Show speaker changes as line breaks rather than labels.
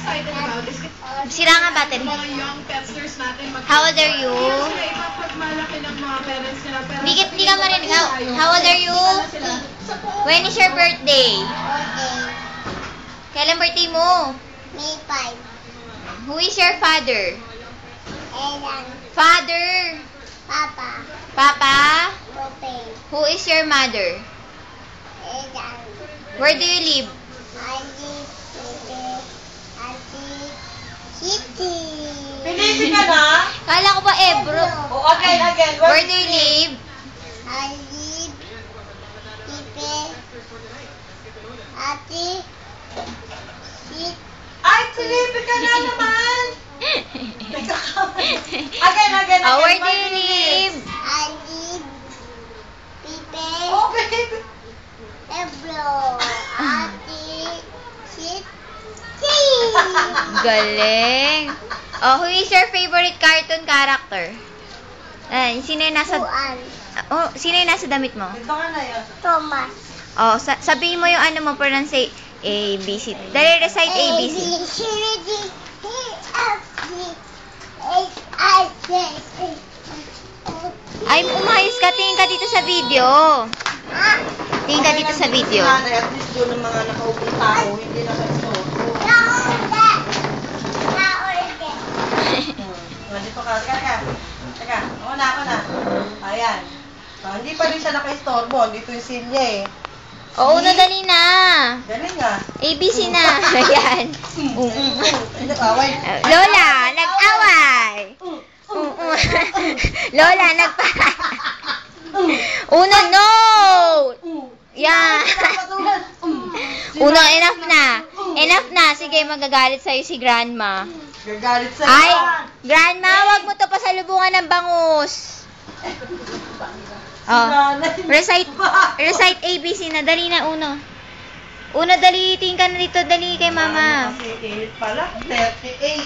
excited about is
Sira nga battery.
mga young petsters natin
How old are you?
sila ipapagmalaki ng mga parents nila. Pero
Hindi ka marinig. How old are you? When is your birthday? Kailan birthday mo?
May 5.
Who is your father?
Elan.
Father.
Papa.
Papa.
Propane.
Who is your mother?
Elan.
Where do you live?
Ali. Bebe. Ali. City.
Pilipi ka na?
Kala ko ba Ebro?
O, again.
Where do you live?
Ali. Bebe. Ate. City.
Ay, pilipi ka na naman! Again.
Where do you live?
Ali. Bebe.
Oh, baby!
Ebro. Ate. City.
Galing. Oh, who is your favorite cartoon character? Sino yung nasa...
Juan.
sino yung nasa damit mo?
Ito ka na yun.
Thomas.
Oh, sabihin mo yung ano mo, pronounce A, B, C. Dali, recite A, B, C. Ay, umayos ka. Tingin ka dito sa video. Tingin ka dito sa video.
At least doon ang mga nakaupong tao, hindi naka-istorbo. Dito ka. Teka. Ako na. Ayan. Hindi pa rin siya naka-istorbo. Dito yung silya eh.
Oo, dali na.
Galing nga.
A, B, C na. Ayan.
Ay, nag-away.
Lola, nag-away. Lola, Uno, no! Yan. Uno, enough na. Enough na. Sige, magagalit sa'yo si Grandma.
Gagalit sa'yo.
Ay, Grandma, wag mo to pasalubungan ng bangus. Oh, recite ABC na. Dali na, Uno. Uno, dali. Tingin ka na dito. Dali kay Mama.
Kasi 8 pala. 38.